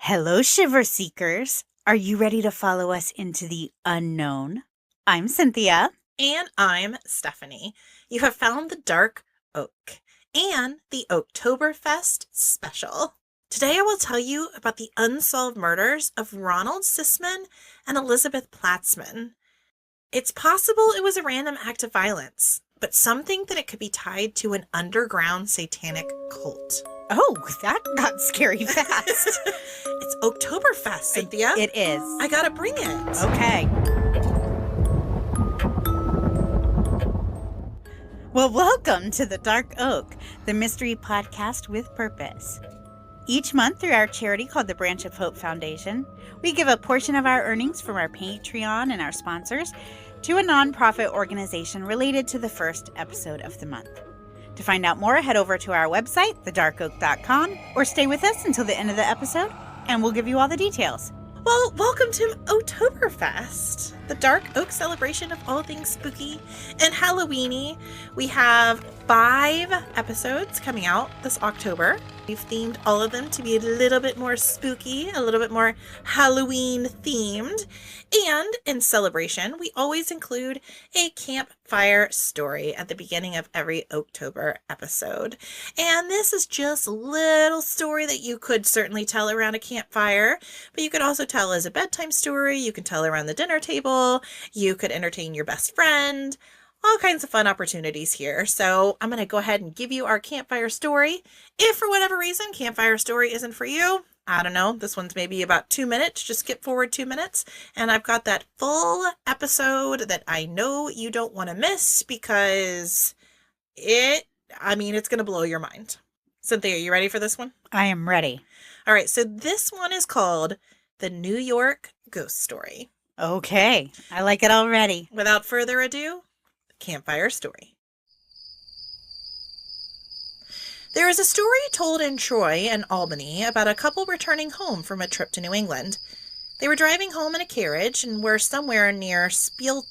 Hello, Shiver Seekers. Are you ready to follow us into the unknown? I'm Cynthia. And I'm Stephanie. You have found the Dark Oak and the Oaktober Fest special. Today I will tell you about the unsolved murders of Ron Sisman and Elizabeth Platzman. It's possible it was a random act of violence, but some think that it could be tied to an underground satanic cult. Oh, that got scary fast. It's Oaktober Fest, Cynthia. It is. I gotta bring it. Okay. Well, welcome to the Dark Oak, the mystery podcast with purpose. Each month through our charity called the Branch of Hope Foundation, we give a portion of our earnings from our Patreon and our sponsors to a nonprofit organization related to the first episode of the month. To find out more, head over to our website, thedarkoak.com, or stay with us until the end of the episode, and we'll give you all the details. Well, welcome to Oaktober Fest, the Dark Oak celebration of all things spooky and Halloweeny. We have 5 episodes coming out this October. We've themed all of them to be a little bit more spooky, a little bit more Halloween themed. And in celebration, we always include a campfire story at the beginning of every Oaktober episode. And this is just a little story that you could certainly tell around a campfire, but you could also tell as a bedtime story. You can tell around the dinner table. You could entertain your best friend. All kinds of fun opportunities here. So I'm going to go ahead and give you our campfire story. If for whatever reason campfire story isn't for you, I don't know, this one's maybe about 2 minutes. Just skip forward 2 minutes. And I've got that full episode that I know you don't want to miss because it's going to blow your mind. Cynthia, are you ready for this one? I am ready. All right. So this one is called The New York Ghost Story. Okay. I like it already. Without further ado, campfire story. There is a story told in Troy and Albany about a couple returning home from a trip to New England. They were driving home in a carriage and were somewhere near Spiegeltown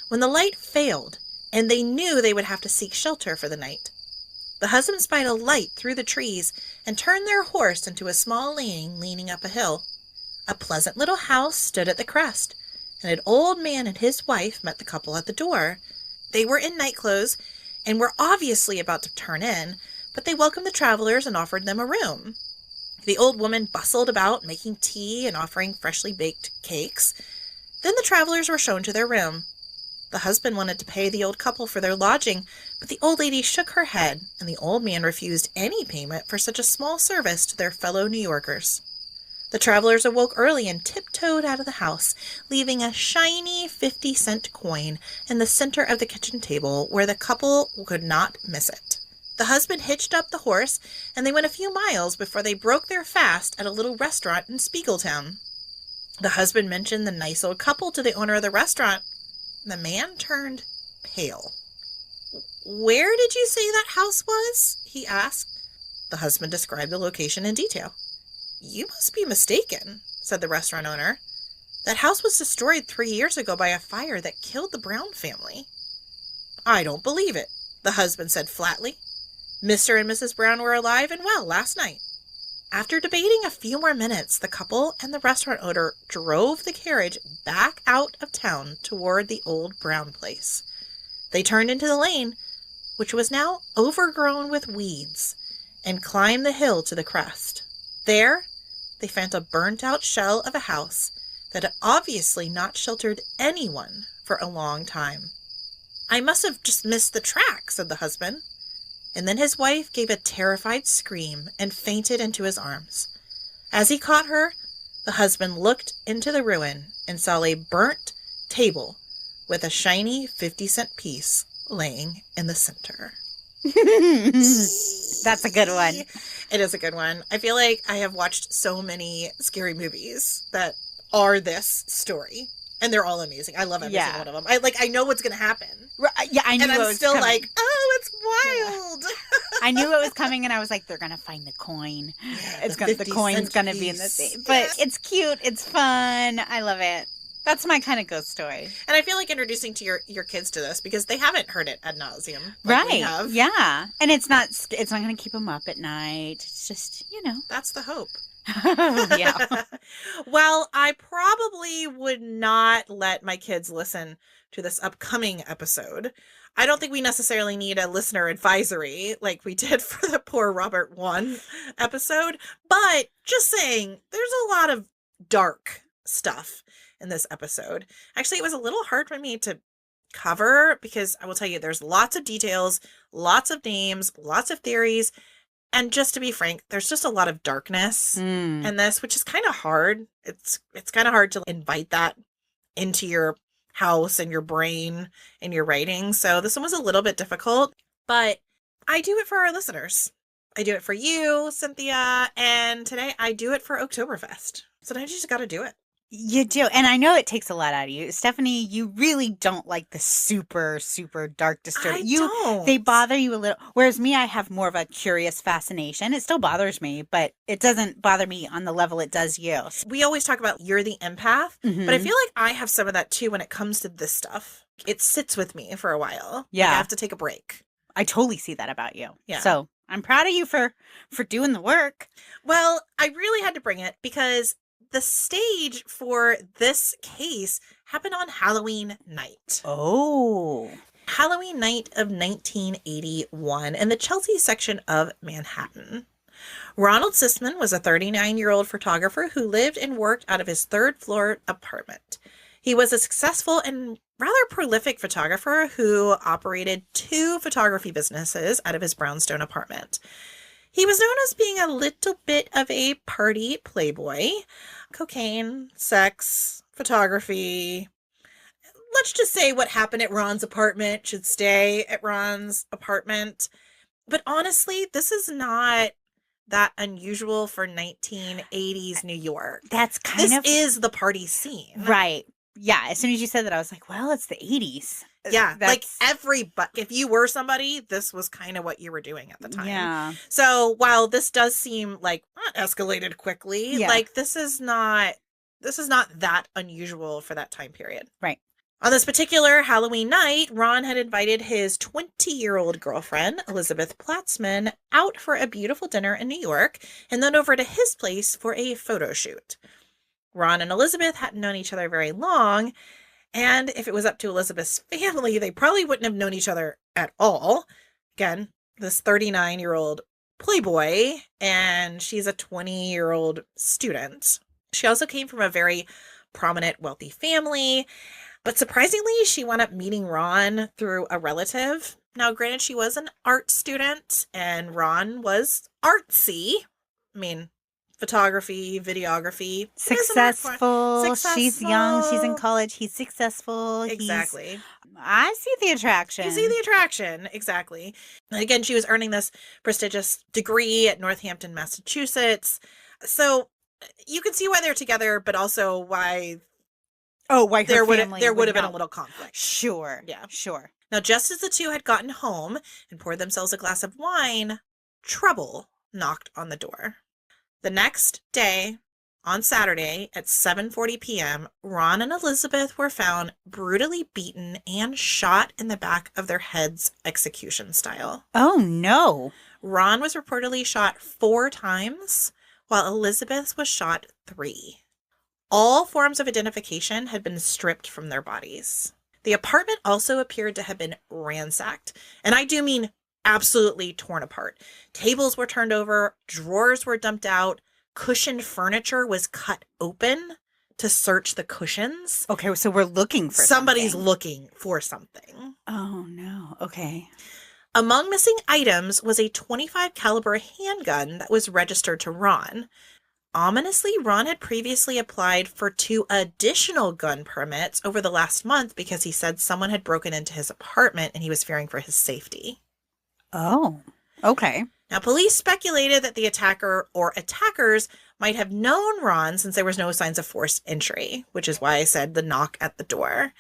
when the light failed, and they knew they would have to seek shelter for the night. The husband spied a light through the trees and turned their horse into a small lane leaning up a hill. A pleasant little house stood at the crest, and an old man and his wife met the couple at the door. They were in night clothes and were obviously about to turn in, but they welcomed the travelers and offered them a room. The old woman bustled about, making tea and offering freshly baked cakes. Then the travelers were shown to their room. The husband wanted to pay the old couple for their lodging, but the old lady shook her head, and the old man refused any payment for such a small service to their fellow New Yorkers. The travelers awoke early and tiptoed out of the house, leaving a shiny 50-cent coin in the center of the kitchen table where the couple could not miss it. The husband hitched up the horse, and they went a few miles before they broke their fast at a little restaurant in Spiegeltown. The husband mentioned the nice old couple to the owner of the restaurant. The man turned pale. "Where did you say that house was?" he asked. The husband described the location in detail. "You must be mistaken," said the restaurant owner. "That house was destroyed 3 years ago by a fire that killed the Brown family." "I don't believe it," the husband said flatly. "Mr. and Mrs. Brown were alive and well last night." After debating a few more minutes, the couple and the restaurant owner drove the carriage back out of town toward the old Brown place. They turned into the lane, which was now overgrown with weeds, and climbed the hill to the crest. There, they found a burnt-out shell of a house that had obviously not sheltered anyone for a long time. "I must have just missed the track," said the husband. And then his wife gave a terrified scream and fainted into his arms. As he caught her, the husband looked into the ruin and saw a burnt table with a shiny 50-cent piece laying in the center. That's a good one. It is a good one. I feel like I have watched so many scary movies that are this story, and they're all amazing. I love every single one of them. I know what's going to happen. Yeah, I knew and it I'm was still coming. like, oh, it's wild. I knew it was coming, and I was like, they're going to find the coin. Yeah, The coin's going to be in the thing. But it's cute. It's fun. I love it. That's my kind of ghost story. And I feel like introducing to your kids to this because they haven't heard it ad nauseum like we Right. have. Yeah. And it's not going to keep them up at night. It's just, That's the hope. Yeah. Well, I probably would not let my kids listen to this upcoming episode. I don't think we necessarily need a listener advisory like we did for the Poor Robert 1 episode, but just saying, there's a lot of dark stuff in this episode. Actually, it was a little hard for me to cover because I will tell you, there's lots of details, lots of names, lots of theories. And just to be frank, there's just a lot of darkness in this, which is kind of hard. It's kind of hard to invite that into your house and your brain and your writing. So this one was a little bit difficult, but I do it for our listeners. I do it for you, Cynthia, and today I do it for Oaktober Fest. So I just got to do it. You do. And I know it takes a lot out of you. Stephanie, you really don't like the super, super dark disturbing. don't. They bother you a little. Whereas me, I have more of a curious fascination. It still bothers me, but it doesn't bother me on the level it does you. We always talk about you're the empath, but I feel like I have some of that too when it comes to this stuff. It sits with me for a while. Yeah. Like I have to take a break. I totally see that about you. Yeah. So I'm proud of you for doing the work. Well, I really had to bring it because the stage for this case happened on Halloween night. Oh. Halloween night of 1981 in the Chelsea section of Manhattan. Ronald Sisman was a 39-year-old photographer who lived and worked out of his third-floor apartment. He was a successful and rather prolific photographer who operated 2 photography businesses out of his brownstone apartment. He was known as being a little bit of a party playboy. Cocaine, sex, photography. Let's just say what happened at Ron's apartment should stay at Ron's apartment. But honestly, this is not that unusual for 1980s New York. That's This is the party scene. Right. Yeah. As soon as you said that, I was like, well, it's the 80s. Yeah. Like if you were somebody, this was kind of what you were doing at the time. Yeah. So while this does seem like not escalated quickly, Yeah. like this is not that unusual for that time period. Right. On this particular Halloween night, Ron had invited his 20-year-old girlfriend, Elizabeth Platzman, out for a beautiful dinner in New York and then over to his place for a photo shoot. Ron and Elizabeth hadn't known each other very long, and if it was up to Elizabeth's family, they probably wouldn't have known each other at all. Again, this 39-year-old playboy, and she's a 20-year-old student. She also came from a very prominent, wealthy family, but surprisingly, she wound up meeting Ron through a relative. Now, granted, she was an art student, and Ron was artsy. I mean, photography, videography. Successful. She's young. She's in college. He's successful. Exactly. I see the attraction. You see the attraction. Exactly. And again, she was earning this prestigious degree at Northampton, Massachusetts. So you can see why they're together, but also why why there would family have been a not. little conflict. Sure. Yeah. Sure. Now, just as the two had gotten home and poured themselves a glass of wine, trouble knocked on the door. The next day, on Saturday at 7:40 p.m., Ron and Elizabeth were found brutally beaten and shot in the back of their heads execution style. Oh, no. Ron was reportedly shot 4 times, while Elizabeth was shot 3. All forms of identification had been stripped from their bodies. The apartment also appeared to have been ransacked, and I do mean absolutely torn apart. Tables were turned over, drawers were dumped out, cushioned furniture was cut open to search the cushions. Okay, so we're looking for Somebody's something. looking for something. Oh, no. Okay. Among missing items was a .25 caliber handgun that was registered to Ron. Ominously, Ron had previously applied for 2 additional gun permits over the last month because he said someone had broken into his apartment and he was fearing for his safety. Oh, okay. Now, police speculated that the attacker or attackers might have known Ron since there was no signs of forced entry, which is why I said the knock at the door.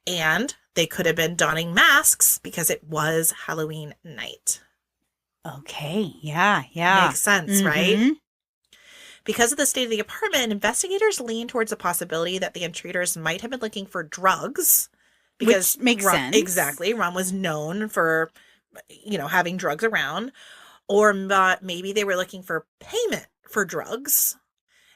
And they could have been donning masks because it was Halloween night. Okay. Yeah. Makes sense, right? Because of the state of the apartment, investigators lean towards the possibility that the intruders might have been looking for drugs. Because Which makes sense. Exactly. Ron was known for, having drugs around. Or maybe they were looking for payment for drugs.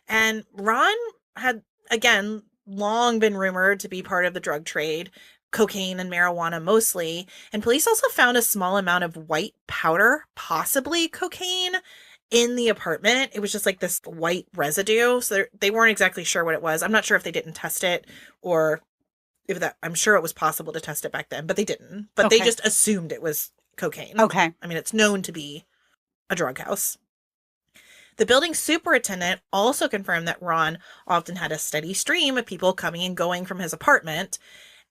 And Ron had, again, long been rumored to be part of the drug trade, cocaine and marijuana mostly. And police also found a small amount of white powder, possibly cocaine, in the apartment. It was just like this white residue. So they weren't exactly sure what it was. I'm not sure if they didn't test it or I'm sure it was possible to test it back then, but they didn't. But They just assumed it was cocaine. Okay. I mean, it's known to be a drug house. The building superintendent also confirmed that Ron often had a steady stream of people coming and going from his apartment,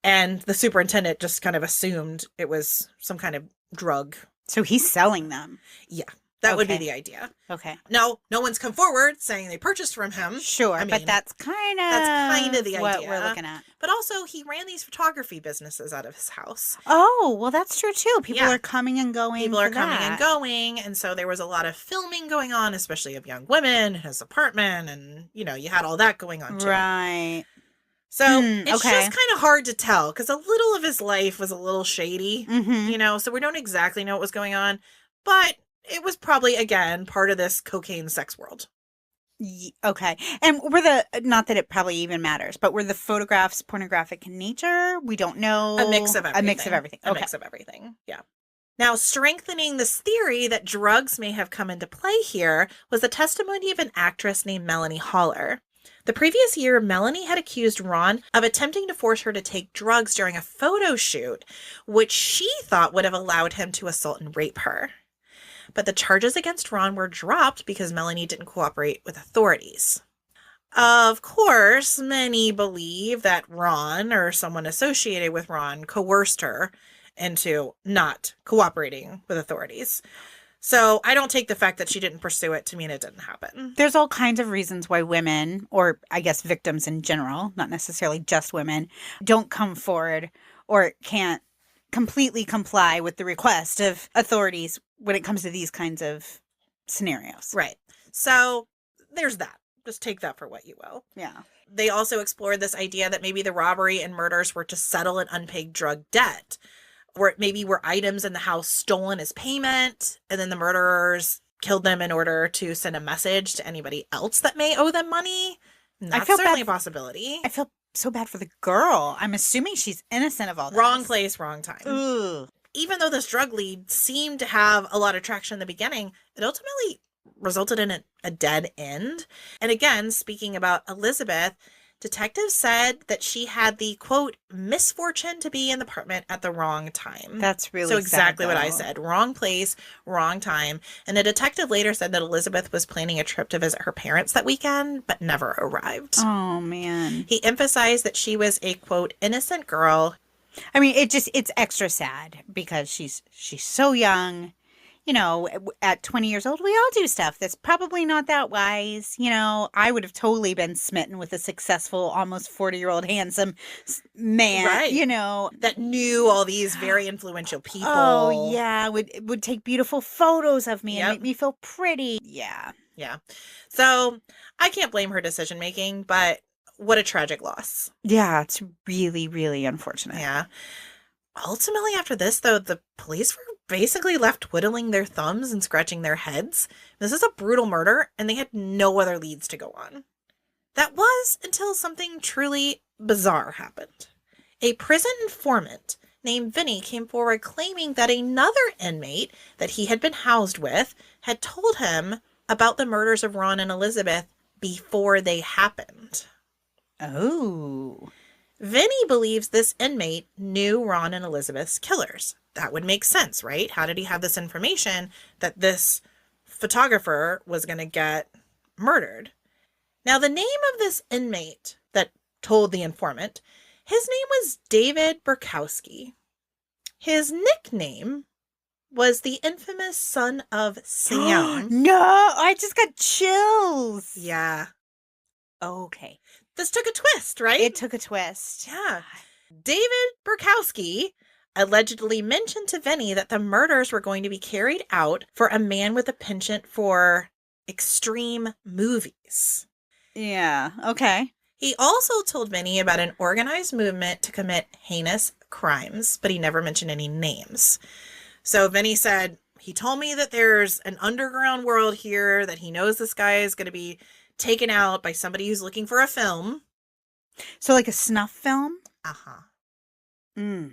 and the superintendent just kind of assumed it was some kind of drug. So he's selling them. Yeah, that would be the idea. Okay. No one's come forward saying they purchased from him. Sure, but that's kind of the what idea we're looking at. But also, he ran these photography businesses out of his house. Oh, well, that's true, too. People are coming and going. People are coming and going, and so there was a lot of filming going on, especially of young women in his apartment, and, you had all that going on, too. Right. So it's just kind of hard to tell, because a little of his life was a little shady, so we don't exactly know what was going on, but it was probably, again, part of this cocaine sex world. Okay. And not that it probably even matters, but were the photographs pornographic in nature? We don't know. A mix of everything. Okay. A mix of everything. Yeah. Now, strengthening this theory that drugs may have come into play here was the testimony of an actress named Melanie Haller. The previous year, Melanie had accused Ron of attempting to force her to take drugs during a photo shoot, which she thought would have allowed him to assault and rape her. But the charges against Ron were dropped because Melanie didn't cooperate with authorities. Of course, many believe that Ron or someone associated with Ron coerced her into not cooperating with authorities. So I don't take the fact that she didn't pursue it to mean it didn't happen. There's all kinds of reasons why women, or I guess victims in general, not necessarily just women, don't come forward or can't completely comply with the request of authorities when it comes to these kinds of scenarios. Right. So there's that. Just take that for what you will. Yeah. They also explored this idea that maybe the robbery and murders were to settle an unpaid drug debt, or maybe were items in the house stolen as payment, and then the murderers killed them in order to send a message to anybody else that may owe them money. And that's certainly a possibility. I feel so bad for the girl. I'm assuming she's innocent of all this. Wrong place, wrong time. Ugh. Even though this drug lead seemed to have a lot of traction in the beginning, it ultimately resulted in a dead end. And again, speaking about Elizabeth, detectives said that she had the, quote, misfortune to be in the apartment at the wrong time. That's really so exactly sad, what I said. Wrong place, wrong time. And a detective later said that Elizabeth was planning a trip to visit her parents that weekend, but never arrived. Oh, man. He emphasized that she was a, quote, innocent girl. I mean, it's extra sad because she's so young. At 20 years old, we all do stuff that's probably not that wise. I would have totally been smitten with a successful, almost 40-year-old handsome man, right. That knew all these very influential people. Oh, yeah. Would take beautiful photos of me and make me feel pretty. Yeah. Yeah. So I can't blame her decision making, but what a tragic loss. Yeah, it's really, really unfortunate. Yeah. Ultimately, after this, though, the police were basically left twiddling their thumbs and scratching their heads. This is a brutal murder, and they had no other leads to go on. That was until something truly bizarre happened. A prison informant named Vinny came forward claiming that another inmate that he had been housed with had told him about the murders of Ron and Elizabeth before they happened. Oh. Vinny believes this inmate knew Ron and Elizabeth's killers. That would make sense, right? How did he have this information that this photographer was going to get murdered? Now, the name of this inmate that told the informant, his name was David Berkowitz. His nickname was the infamous Son of Sam. No, I just got chills. Yeah. Okay. This took a twist, right? It took a twist. Yeah. David Berkowitz allegedly mentioned to Vinny that the murders were going to be carried out for a man with a penchant for extreme movies. Yeah. Okay. He also told Vinny about an organized movement to commit heinous crimes, but he never mentioned any names. So Vinny said, he told me that there's an underground world here, that he knows this guy is going to be taken out by somebody who's looking for a film. So like a snuff film? Uh-huh. Mm.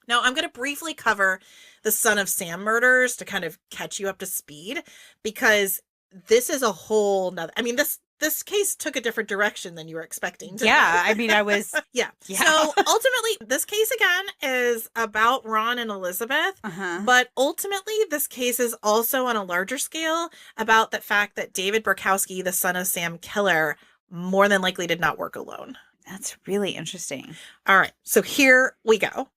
Now, I'm going to briefly cover the Son of Sam murders to kind of catch you up to speed, because this is a whole nother... I mean, this case took a different direction than you were expecting. Yeah, I mean, I was... Yeah. Yeah. So, ultimately, this case, again, is about Ron and Elizabeth. Uh-huh. But ultimately, this case is also on a larger scale about the fact that David Berkowitz, the son of Sam killer, more than likely did not work alone. That's really interesting. All right. So, here we go.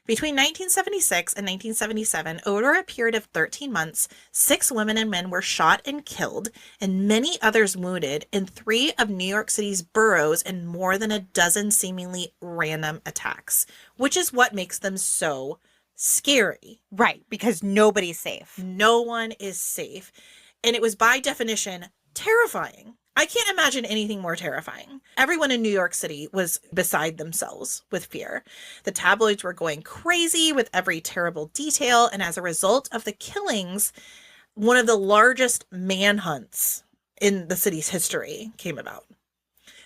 Between 1976 and 1977, over a period of 13 months, 6 women and men were shot and killed, and many others wounded in 3 of New York City's boroughs in more than a dozen seemingly random attacks, which is what makes them so scary. Right, because nobody's safe. No one is safe. And it was by definition terrifying. I can't imagine anything more terrifying. Everyone in New York City was beside themselves with fear. The tabloids were going crazy with every terrible detail, and as a result of the killings, one of the largest manhunts in the city's history came about.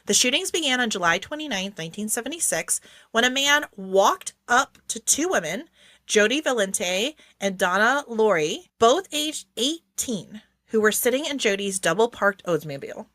The shootings began on July 29, 1976, when a man walked up to 2 women, Jody Valente and Donna Laurie, both aged 18, who were sitting in Jody's double-parked Oldsmobile.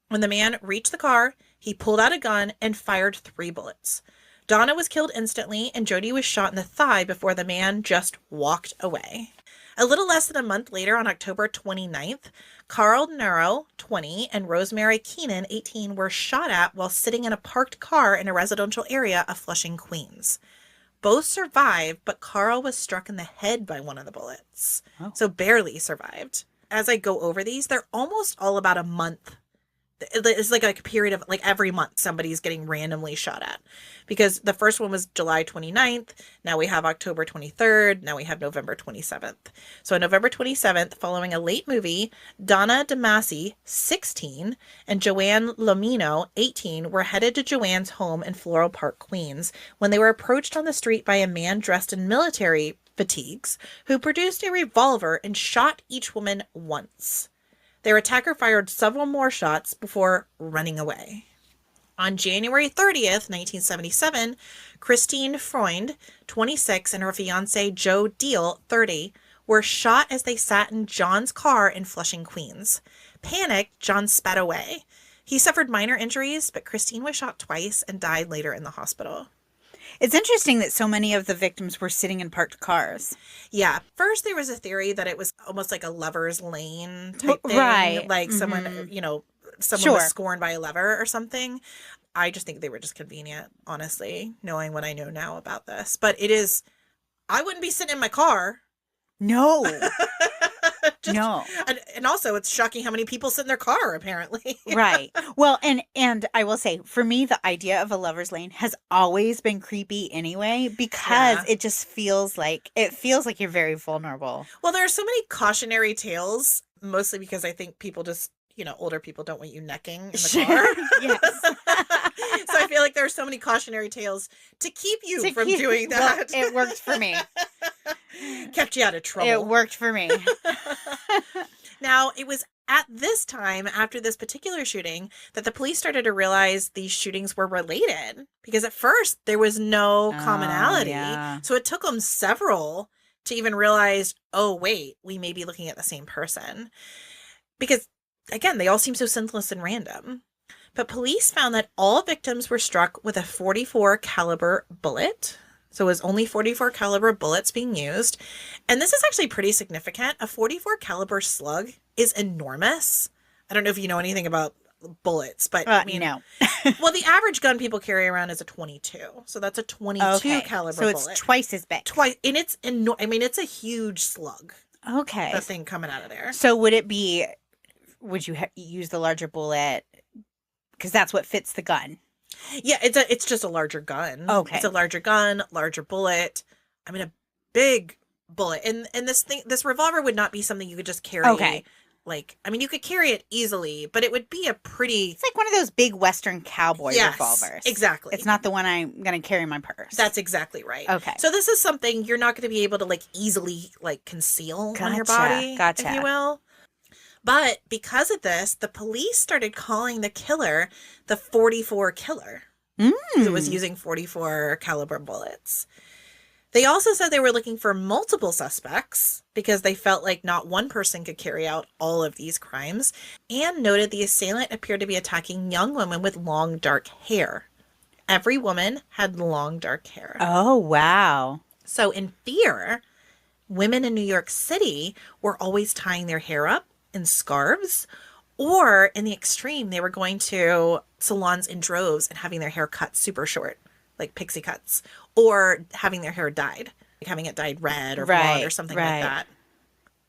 When the man reached the car, he pulled out a gun and fired 3 bullets. Donna was killed instantly, and Jody was shot in the thigh before the man just walked away. A little less than a month later, on October 29th, Carl Nero, 20, and Rosemary Keenan, 18, were shot at while sitting in a parked car in a residential area of Flushing, Queens. Both survived, but Carl was struck in the head by one of the bullets, so barely survived. As I go over these, they're almost all about a month. It's like a period of like every month somebody's getting randomly shot at, because the first one was July 29th. Now we have October 23rd. Now we have November 27th. So on November 27th, following a late movie, Donna DeMasi, 16, and Joanne Lomino, 18, were headed to Joanne's home in Floral Park, Queens, when they were approached on the street by a man dressed in military fatigues who produced a revolver and shot each woman once. Their attacker fired several more shots before running away. On January 30th, 1977, Christine Freund, 26, and her fiancé Joe Deal, 30, were shot as they sat in John's car in Flushing, Queens. Panicked, John sped away. He suffered minor injuries, but Christine was shot twice and died later in the hospital. It's interesting that so many of the victims were sitting in parked cars. Yeah. First, there was a theory that it was almost like a lover's lane type thing. Right. Like someone was scorned by a lover or something. I just think they were just convenient, honestly, knowing what I know now about this. But it is, I wouldn't be sitting in my car. No. No. And also, it's shocking how many people sit in their car, apparently. Right. Well, and I will say, for me, the idea of a lover's lane has always been creepy anyway, because it just feels like you're very vulnerable. Well, there are so many cautionary tales, mostly because I think people just, older people don't want you necking in the car. Yes. So I feel like there are so many cautionary tales to keep you from doing that. Well, it worked for me. Kept you out of trouble. It worked for me. Now, it was at this time, after this particular shooting, that the police started to realize these shootings were related. Because at first, there was no commonality. Yeah. So it took them several to even realize, oh, wait, we may be looking at the same person. Because, again, they all seem so senseless and random. But police found that all victims were struck with a .44 caliber bullet. So it was only .44 caliber bullets being used. And this is actually pretty significant. A .44 caliber slug is enormous. I don't know if you know anything about bullets, but no. Well, the average gun people carry around is a .22. So that's a .22 caliber bullet. So it's twice as big. Twice. And it's it's a huge slug. Okay. That thing coming out of there. So would you use the larger bullet? Because that's what fits the gun. Yeah, it's just a larger gun. Okay. It's a larger gun, larger bullet. A big bullet. And this revolver would not be something you could just carry like, I mean, you could carry it easily, but it would be a pretty... It's like one of those big Western cowboy Yes, revolvers. exactly. It's not the one I'm going to carry in my purse. That's exactly right. Okay. So this is something you're not going to be able to, like, easily, like, conceal on your body, if you will. But because of this, the police started calling the killer the 44 killer. It was using 44 caliber bullets. They also said they were looking for multiple suspects because they felt like not one person could carry out all of these crimes, and noted the assailant appeared to be attacking young women with long, dark hair. Every woman had long, dark hair. Oh, wow. So in fear, women in New York City were always tying their hair up in scarves, or in the extreme, they were going to salons in droves and having their hair cut super short, like pixie cuts, or having their hair dyed, like having it dyed red or blonde or something like that.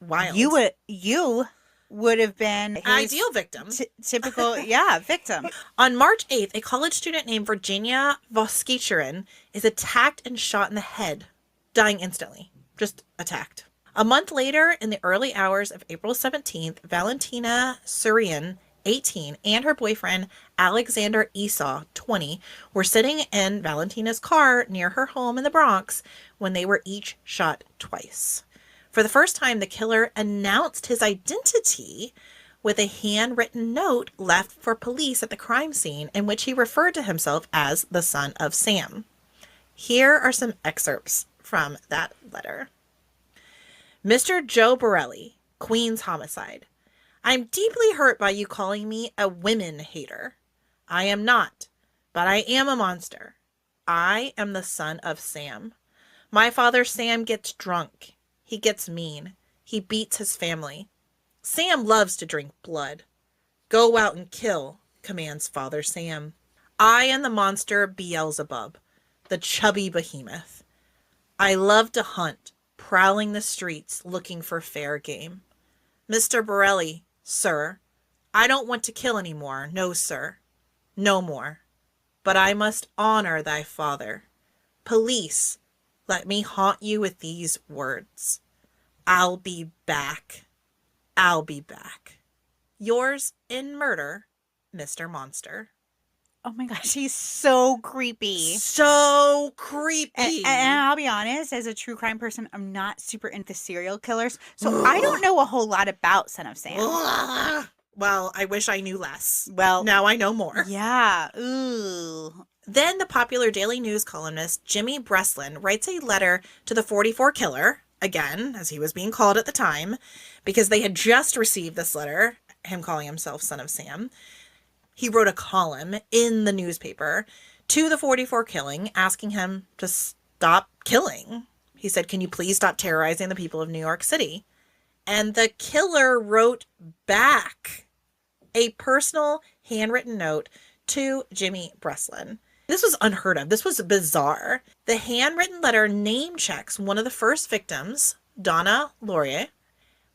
Wild. You would have been his ideal victim. Typical, victim. On March 8th, a college student named Virginia Voskicherin is attacked and shot in the head, dying instantly. Just attacked. A month later, in the early hours of April 17th, Valentina Surian, 18, and her boyfriend, Alexander Esau, 20, were sitting in Valentina's car near her home in the Bronx when they were each shot twice. For the first time, the killer announced his identity with a handwritten note left for police at the crime scene in which he referred to himself as the son of Sam. Here are some excerpts from that letter. Mr. Joe Borelli, Queens Homicide. I'm deeply hurt by you calling me a women hater. I am not, but I am a monster. I am the son of Sam. My father Sam gets drunk. He gets mean. He beats his family. Sam loves to drink blood. Go out and kill, commands Father Sam. I am the monster Beelzebub, the chubby behemoth. I love to hunt, prowling the streets looking for fair game. Mr. Borelli, sir, I don't want to kill any more. No, sir. No more. But I must honor thy father. Police, let me haunt you with these words. I'll be back. I'll be back. Yours in murder, Mr. Monster. Oh my gosh, he's so creepy. So creepy. And I'll be honest, as a true crime person, I'm not super into serial killers. So I don't know a whole lot about Son of Sam. Well, I wish I knew less. Well, now I know more. Yeah. Ooh. Then the popular Daily News columnist Jimmy Breslin writes a letter to the 44 killer, again, as he was being called at the time, because they had just received this letter, him calling himself Son of Sam. He wrote a column in the newspaper to the 44 killing, asking him to stop killing. He said, can you please stop terrorizing the people of New York City? And the killer wrote back a personal handwritten note to Jimmy Breslin. This was unheard of. This was bizarre. The handwritten letter name checks one of the first victims, Donna Laurier,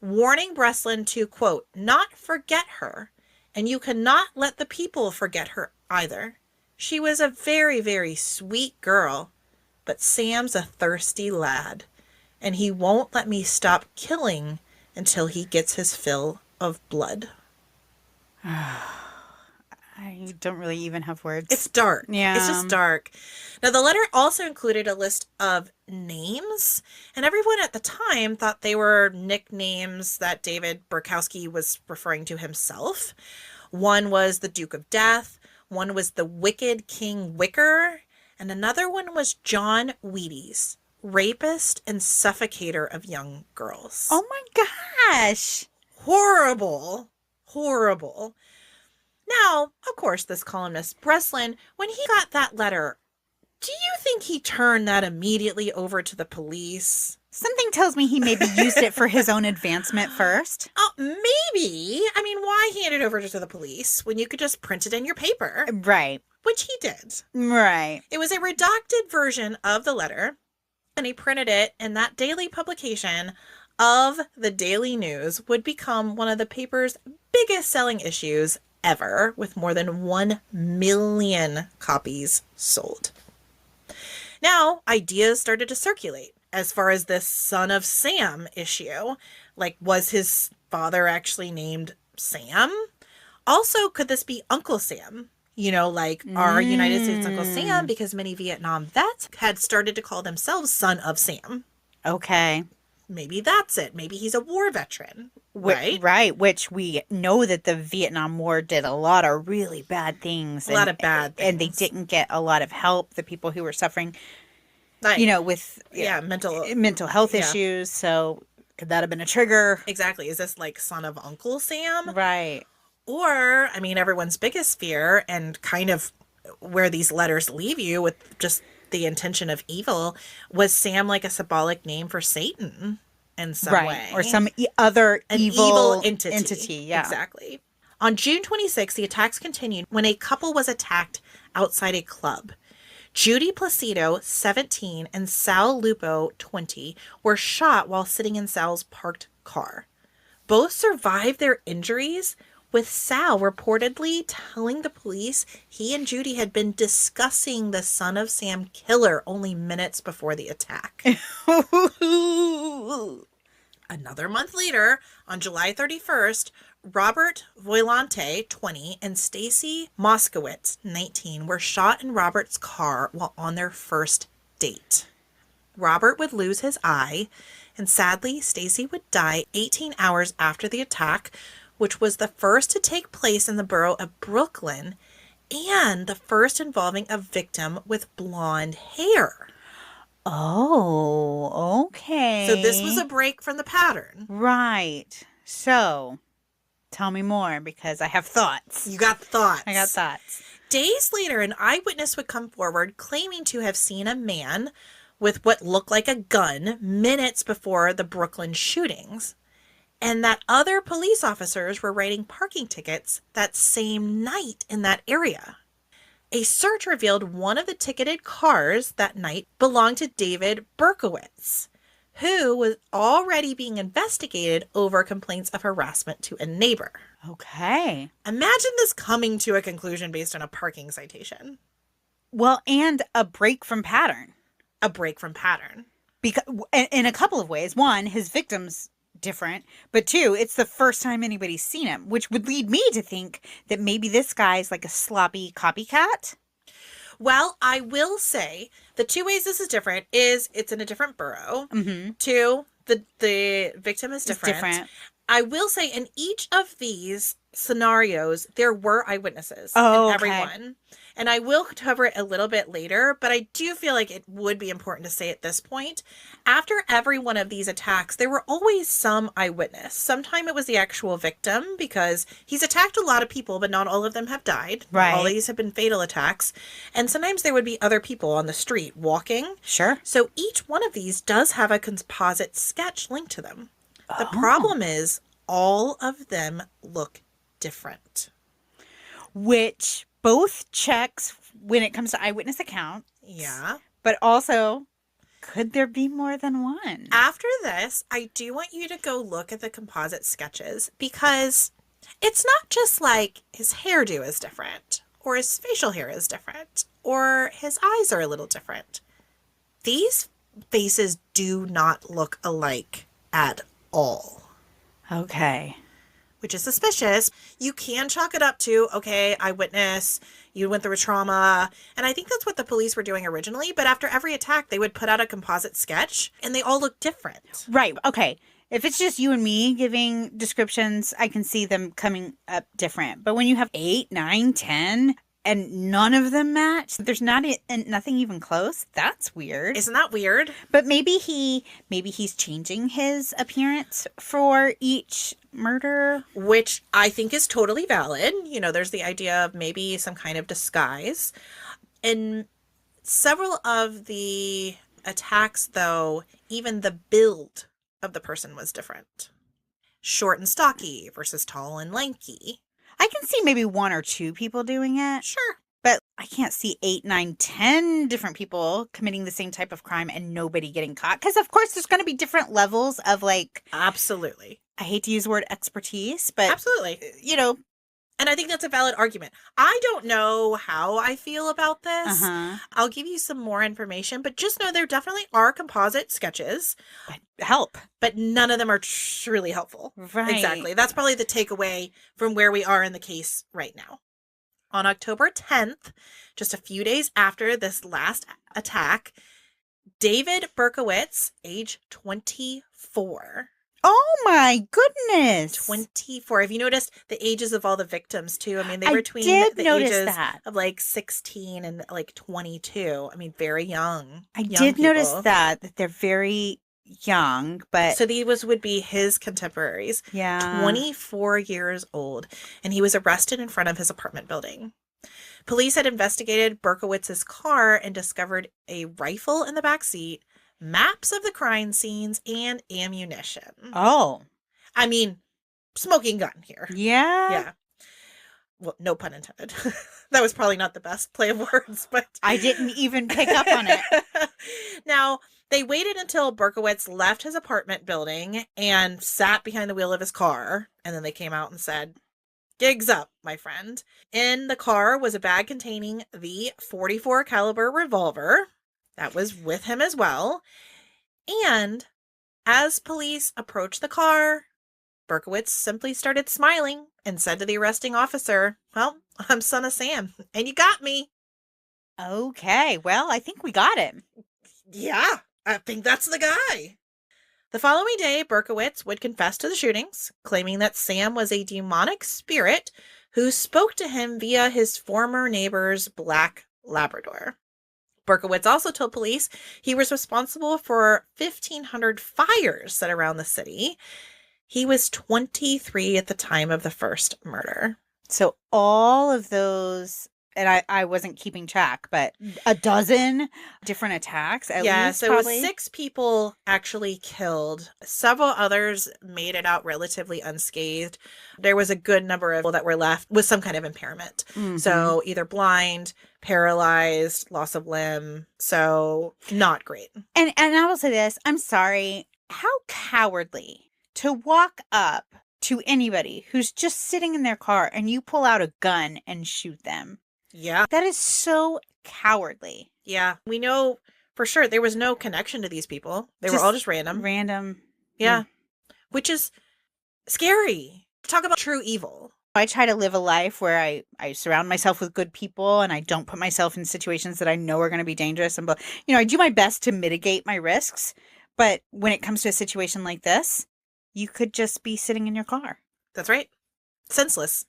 warning Breslin to, quote, not forget her. And you cannot let the people forget her either. She was a very, very sweet girl, but Sam's a thirsty lad, and he won't let me stop killing until he gets his fill of blood. I don't really even have words. It's dark. Yeah. It's just dark. Now, the letter also included a list of names, and everyone at the time thought they were nicknames that David Berkowitz was referring to himself. One was the Duke of Death, one was the Wicked King Wicker, and another one was John Wheaties, rapist and suffocator of young girls. Oh my gosh. Horrible. Horrible. Now, of course, this columnist, Breslin, when he got that letter, do you think he turned that immediately over to the police? Something tells me he maybe used it for his own advancement first. Oh, maybe. I mean, why hand it over to the police when you could just print it in your paper? Right. Which he did. Right. It was a redacted version of the letter, and he printed it, and that daily publication of the Daily News would become one of the paper's biggest selling issues ever, with more than 1 million copies sold. Now, ideas started to circulate as far as this Son of Sam issue, Like, was his father actually named Sam? Also, could this be Uncle Sam? You know, like our United States Uncle Sam, because many Vietnam vets had started to call themselves Son of Sam. Okay. Maybe that's it. Maybe he's a war veteran, right? Right, which we know that the Vietnam War did a lot of really bad things. A lot of bad things. And they didn't get a lot of help, the people who were suffering, Like, with mental health issues. So could that have been a trigger? Exactly. Is this like son of Uncle Sam? Right. Or, I mean, everyone's biggest fear and kind of where these letters leave you with just the intention of evil, was Sam like a symbolic name for Satan in some way? Or some other evil entity. Yeah. Exactly. On June 26th, the attacks continued when a couple was attacked outside a club. Judy Placido, 17, and Sal Lupo, 20, were shot while sitting in Sal's parked car. Both survived their injuries, with Sal reportedly telling the police he and Judy had been discussing the Son of Sam killer only minutes before the attack. Another month later, on July 31st, Robert Voilante, 20, and Stacy Moskowitz, 19, were shot in Robert's car while on their first date. Robert would lose his eye, and sadly, Stacy would die 18 hours after the attack, which was the first to take place in the borough of Brooklyn and the first involving a victim with blonde hair. Oh, okay. So this was a break from the pattern. Right. So, tell me more, because I have thoughts. You got thoughts. I got thoughts. Days later, an eyewitness would come forward claiming to have seen a man with what looked like a gun minutes before the Brooklyn shootings, and that other police officers were writing parking tickets that same night in that area. A search revealed one of the ticketed cars that night belonged to David Berkowitz, who was already being investigated over complaints of harassment to a neighbor. Okay. Imagine this coming to a conclusion based on a parking citation. Well, and a break from pattern. A break from pattern. Because in a couple of ways. One, his victim's different, but two, it's the first time anybody's seen him, which would lead me to think that maybe this guy's like a sloppy copycat. Well, I will say the two ways this is different is it's in a different borough. Mm-hmm. Two, the victim is different. It's different. I will say in each of these scenarios, there were eyewitnesses in everyone. And I will cover it a little bit later, but I do feel like it would be important to say at this point, after every one of these attacks, there were always some eyewitness. Sometimes it was the actual victim, because he's attacked a lot of people, but not all of them have died. Right. All these have been fatal attacks. And sometimes there would be other people on the street walking. Sure. So each one of these does have a composite sketch linked to them. The problem is all of them look different. Which both checks when it comes to eyewitness accounts. Yeah. But also, could there be more than one? After this, I do want you to go look at the composite sketches, because it's not just like his hairdo is different, or his facial hair is different, or his eyes are a little different. These faces do not look alike at all. Okay. Which is suspicious. You can chalk it up to, okay, eyewitness, you went through a trauma. And I think that's what the police were doing originally. But after every attack, they would put out a composite sketch and they all look different. Right. Okay. If it's just you and me giving descriptions, I can see them coming up different. But when you have 8, 9, 10, and none of them match, there's nothing even close. That's weird. Isn't that weird? But maybe he's changing his appearance for each murder, which I think is totally valid. You know, there's the idea of maybe some kind of disguise. In several of the attacks, though, even the build of the person was different. Short and stocky versus tall and lanky. I can see maybe 1 or 2 people doing it. Sure. But I can't see 8, 9, 10 different people committing the same type of crime and nobody getting caught. Because, of course, there's going to be different levels of, like... Absolutely. I hate to use the word expertise, but... Absolutely. You know, And I think that's a valid argument. I don't know how I feel about this. Uh-huh. I'll give you some more information, but just know there definitely are composite sketches. Help. But none of them are truly helpful. Right. Exactly. That's probably the takeaway from where we are in the case right now. On October 10th, just a few days after this last attack, David Berkowitz, age 24. Oh my goodness. 24. Have you noticed the ages of all the victims too? I mean, they were between the ages of like 16 and like 22. I mean, very young. I did notice that they're very young, but so these would be his contemporaries. Yeah. 24 years old, and he was arrested in front of his apartment building. Police had investigated Berkowitz's car and discovered a rifle in the back seat, maps of the crime scenes, and ammunition. Oh. I mean, smoking gun here. Yeah. Yeah. Well, no pun intended. That was probably not the best play of words, but I didn't even pick up on it. Now, they waited until Berkowitz left his apartment building and sat behind the wheel of his car, and then they came out and said, "Gigs up, my friend." In the car was a bag containing the .44 caliber revolver that was with him as well. And as police approached the car, Berkowitz simply started smiling and said to the arresting officer, "Well, I'm Son of Sam, and you got me." Okay, well, I think we got him. Yeah, I think that's the guy. The following day, Berkowitz would confess to the shootings, claiming that Sam was a demonic spirit who spoke to him via his former neighbor's black Labrador. Berkowitz also told police he was responsible for 1,500 fires set around the city. He was 23 at the time of the first murder. So all of those, and I wasn't keeping track, but a dozen different attacks at least, so probably? it was 6 people actually killed. Several others made it out relatively unscathed. There was a good number of people that were left with some kind of impairment. Mm-hmm. So either blind, paralyzed, loss of limb. So not great. And I will say this, I'm sorry, how cowardly to walk up to anybody who's just sitting in their car and you pull out a gun and shoot them. Yeah. That is so cowardly. Yeah. We know for sure there was no connection to these people. They were all just random. Random. Yeah. Which is scary. Talk about true evil. I try to live a life where I surround myself with good people and I don't put myself in situations that I know are going to be dangerous. And, I do my best to mitigate my risks. But when it comes to a situation like this, you could just be sitting in your car. That's right. Senseless.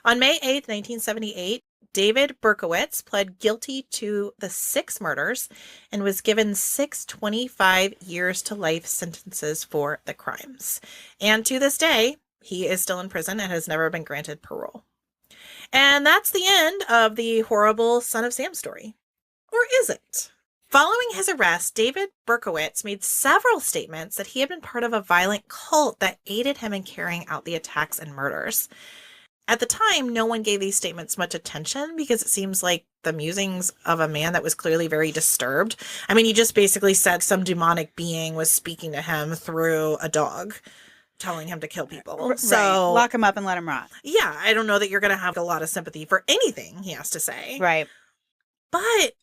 On May 8th, 1978, David Berkowitz pled guilty to the 6 murders and was given 6 25 years to life sentences for the crimes. And to this day, he is still in prison and has never been granted parole. And that's the end of the horrible Son of Sam story. Or is it? Following his arrest, David Berkowitz made several statements that he had been part of a violent cult that aided him in carrying out the attacks and murders. At the time, no one gave these statements much attention because it seems like the musings of a man that was clearly very disturbed. I mean, he just basically said some demonic being was speaking to him through a dog, telling him to kill people. Right. So Lock him up and let him rot. Yeah, I don't know that you're going to have a lot of sympathy for anything he has to say. Right. But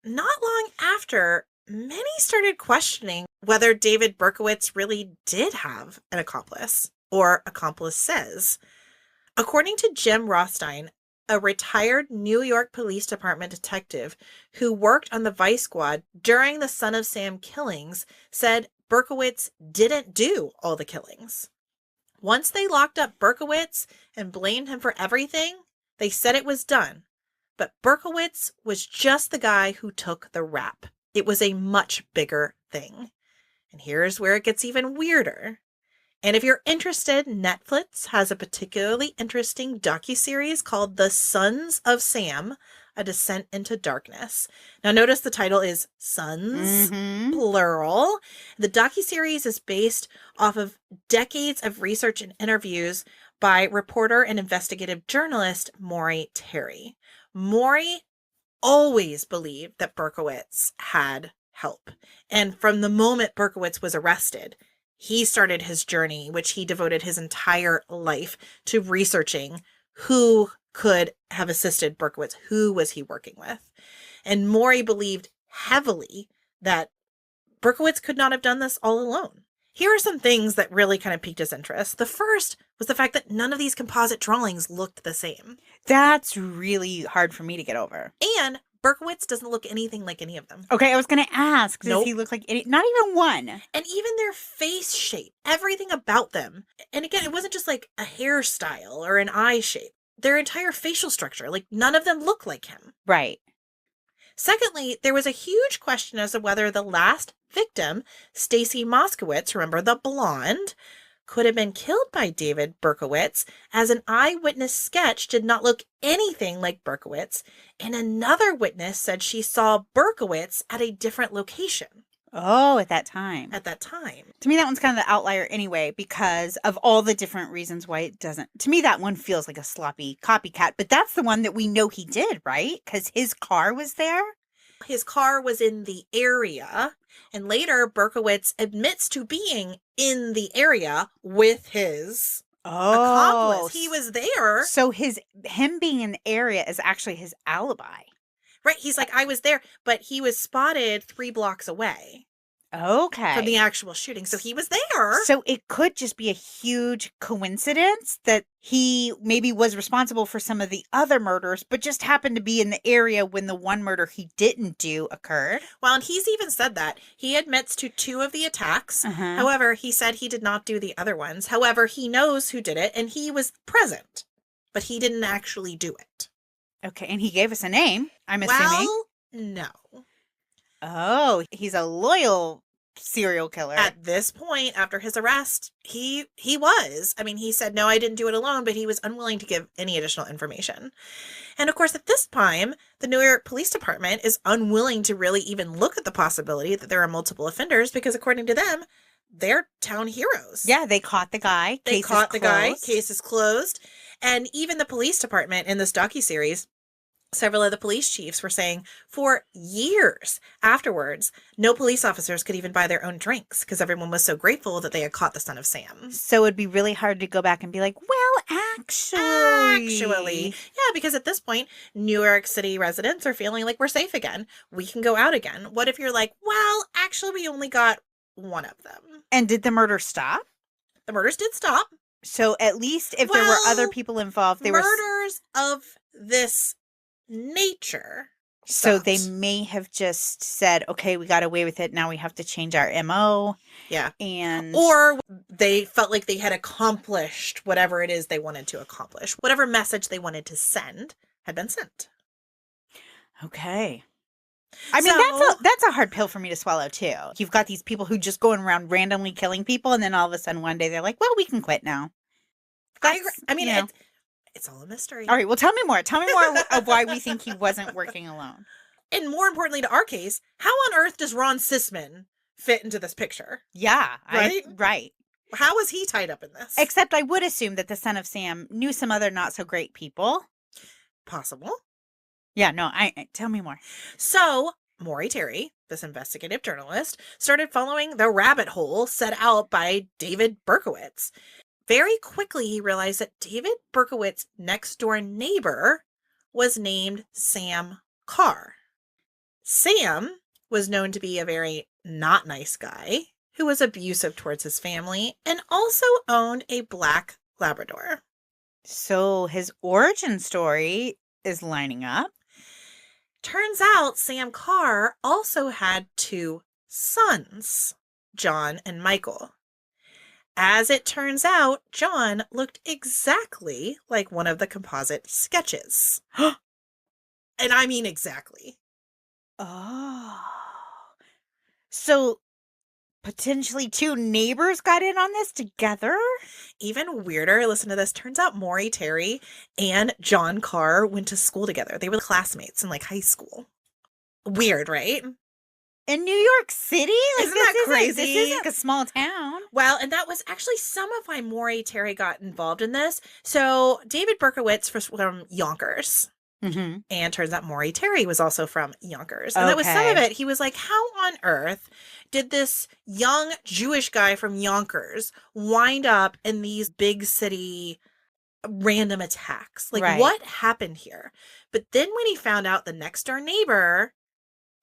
not long after, many started questioning whether David Berkowitz really did have an accomplice or accomplices. According to Jim Rothstein, a retired New York Police Department detective who worked on the Vice Squad during the Son of Sam killings, said Berkowitz didn't do all the killings. Once they locked up Berkowitz and blamed him for everything, they said it was done. But Berkowitz was just the guy who took the rap. It was a much bigger thing. And here's where it gets even weirder. And if you're interested, Netflix has a particularly interesting docuseries called The Sons of Sam, A Descent into Darkness. Now notice the title is Sons, plural. The docuseries is based off of decades of research and interviews by reporter and investigative journalist Maury Terry. Maury always believed that Berkowitz had help. And from the moment Berkowitz was arrested, he started his journey, which he devoted his entire life to researching who could have assisted Berkowitz. Who was he working with? And Maury believed heavily that Berkowitz could not have done this all alone. Here are some things that really kind of piqued his interest. The first was the fact that none of these composite drawings looked the same. That's really hard for me to get over. And Berkowitz doesn't look anything like any of them. Okay, I was going to ask, does Nope. he look like any, not even one? And even their face shape, everything about them. And again, it wasn't just like a hairstyle or an eye shape. Their entire facial structure, like none of them look like him. Right. Secondly, there was a huge question as to whether the last victim, Stacy Moskowitz, remember the blonde, could have been killed by David Berkowitz, as an eyewitness sketch did not look anything like Berkowitz, and another witness said she saw Berkowitz at a different location Oh, at that time. at that time. To me, that one's kind of the outlier anyway, because of all the different reasons why it doesn't. To me, that one feels like a sloppy copycat, but that's the one that we know he did, right? Because his car was there. His car was in the area, and later Berkowitz admits to being in the area with his accomplice. He was there. So him being in the area is actually his alibi. Right. He's like, I was there, but he was spotted 3 blocks away Okay. from the actual shooting. So he was there. So it could just be a huge coincidence that he maybe was responsible for some of the other murders, but just happened to be in the area when the one murder he didn't do occurred. Well, and he's even said that. He admits to 2 of the attacks. Uh-huh. However, he said he did not do the other ones. However, he knows who did it, and he was present, but he didn't actually do it. Okay, and he gave us a name, I'm assuming. Well, no. Oh, he's a loyal serial killer. At this point, after his arrest, he was. I mean, he said, no, I didn't do it alone, but he was unwilling to give any additional information. And of course, at this time, the New York Police Department is unwilling to really even look at the possibility that there are multiple offenders because according to them, they're town heroes. Yeah, they caught the guy. They caught the guy. Case is closed. And even the police department in this docuseries, several of the police chiefs were saying for years afterwards, no police officers could even buy their own drinks because everyone was so grateful that they had caught the son of Sam. So it'd be really hard to go back and be like, well, actually. Yeah, because at this point, New York City residents are feeling like we're safe again. We can go out again. What if you're like, well, actually, we only got one of them. And did the murder stop? The murders did stop. So at least if there were other people involved, they were murders of this nature. So they stopped. may have just said, okay, we got away with it. Now we have to change our MO. Yeah. And Or they felt like they had accomplished whatever it is they wanted to accomplish. Whatever message they wanted to send had been sent. okay. I mean, So- that's a hard pill for me to swallow too. You've got these people who just going around randomly killing people, and then all of a sudden one day they're like, well, we can quit now. I agree. I mean, you know. it's all a mystery. All right, well, tell me more. Tell me more of why we think he wasn't working alone. And more importantly to our case, how on earth does Ron Sisman fit into this picture? Yeah, Right? right. How is he tied up in this? Except I would assume that the son of Sam knew some other not so great people. Possible. Yeah, no, tell me more. So, Maury Terry, this investigative journalist, started following the rabbit hole set out by David Berkowitz. Very quickly, he realized that David Berkowitz's next door neighbor was named Sam Carr. Sam was known to be a very not nice guy who was abusive towards his family and also owned a black Labrador. So his origin story is lining up. Turns out Sam Carr also had 2 sons, John and Michael. As it turns out, John looked exactly like one of the composite sketches. And I mean exactly. Oh. So potentially 2 neighbors got in on this together? Even weirder, listen to this. Turns out Maury Terry and John Carr went to school together. They were classmates in like high school. Weird, right? In New York City? Like, Isn't that crazy? This isn't a small town. Well, and that was actually some of why Maury Terry got involved in this. So David Berkowitz was from Yonkers. Mm-hmm. And turns out Maury Terry was also from Yonkers. And that was some of Okay. it. He was like, how on earth did this young Jewish guy from Yonkers wind up in these big city random attacks. Like, Right. what happened here? But then when he found out the next door neighbor,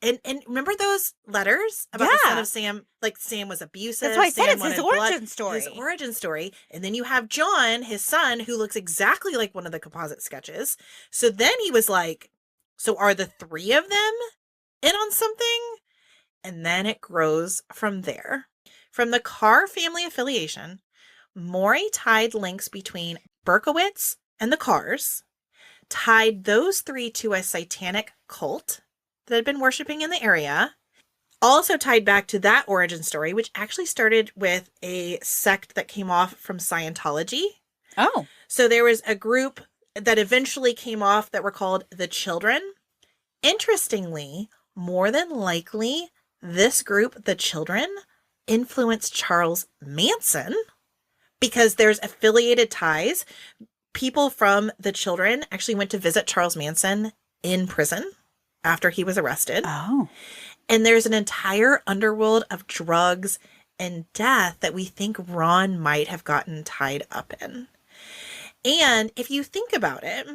and remember those letters about the son Yeah. of Sam? Like, Sam was abusive. That's why I said Sam it's his wanted blood. origin story. His origin story. And then you have John, his son, who looks exactly like one of the composite sketches. So then he was like, so are the three of them in on something? And then it grows from there. From the Carr family affiliation, Maury tied links between Berkowitz and the Carrs, tied those three to a satanic cult that had been worshiping in the area, also tied back to that origin story, which actually started with a sect that came off from Scientology. Oh. So there was a group that eventually came off that were called the Children. Interestingly, more than likely, this group, the Children, influenced Charles Manson because there's affiliated ties. People from the Children actually went to visit Charles Manson in prison after he was arrested. Oh. And there's an entire underworld of drugs and death that we think Ron might have gotten tied up in. And if you think about it,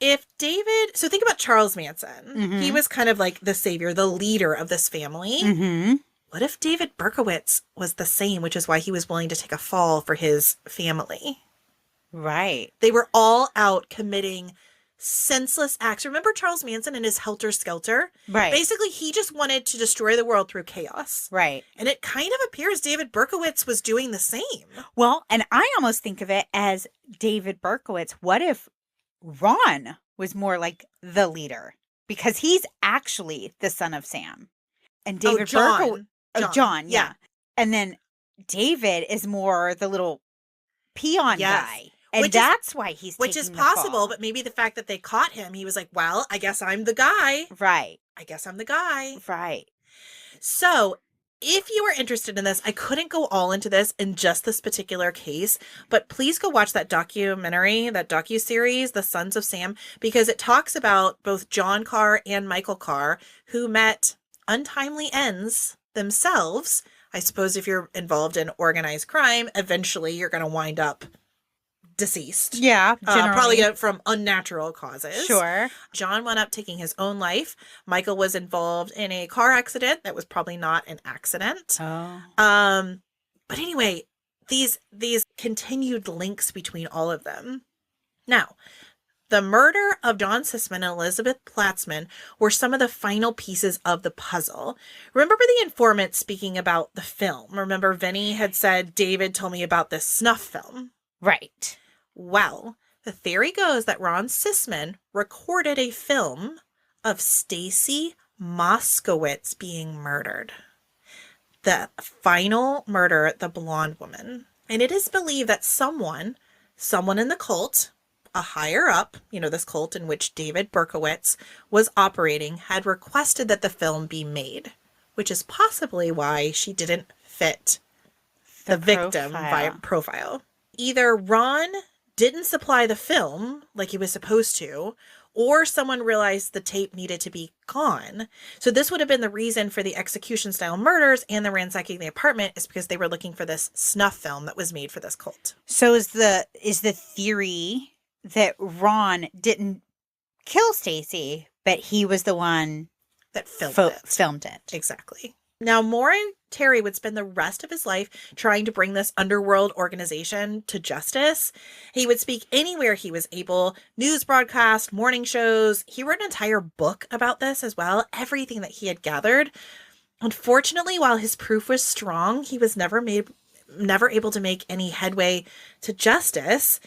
so think about Charles Manson. Mm-hmm. He was kind of like the savior, the leader of this family. Mm-hmm. What if David Berkowitz was the same, which is why he was willing to take a fall for his family? Right. They were all out committing senseless acts. Remember Charles Manson and his helter-skelter? Right. Basically, he just wanted to destroy the world through chaos. Right. And it kind of appears David Berkowitz was doing the same. Well, and I almost think of it as David Berkowitz. What if Ron was more like the leader? Because he's actually the son of Sam. And David Berkowitz. John, yeah. And then David is more the little peon guy. And that's why he's Which is taking the possible, fall. but maybe the fact that they caught him, he was like, well, I guess I'm the guy. Right. I guess I'm the guy. Right. So if you are interested in this, I couldn't go all into this in just this particular case, but please go watch that documentary, that docuseries, The Sons of Sam, because it talks about both John Carr and Michael Carr, who met untimely ends themselves. I suppose if you're involved in organized crime, eventually you're going to wind up deceased. Yeah. Probably from unnatural causes. Sure. John wound up taking his own life. Michael was involved in a car accident that was probably not an accident. Oh. But anyway, these continued links between all of them. Now, the murder of Ron Sisman and Elizabeth Platzman were some of the final pieces of the puzzle. Remember the informant speaking about the film? Remember Vinny had said, David told me about this snuff film. Right. Well, the theory goes that Ron Sisman recorded a film of Stacy Moskowitz being murdered. The final murder, the blonde woman. And it is believed that someone in the cult, a higher up, this cult in which David Berkowitz was operating, had requested that the film be made, which is possibly why she didn't fit the victim profile. Either Ron didn't supply the film like he was supposed to, or someone realized the tape needed to be gone. So this would have been the reason for the execution style murders and the ransacking the apartment, is because they were looking for this snuff film that was made for this cult. So is the theory that Ron didn't kill Stacy, but he was the one that filmed it? Exactly. Now, Maury Terry would spend the rest of his life trying to bring this underworld organization to justice. He would speak anywhere he was able, news broadcasts, morning shows. He wrote an entire book about this as well, everything that he had gathered. Unfortunately, while his proof was strong, he was never able to make any headway to justice.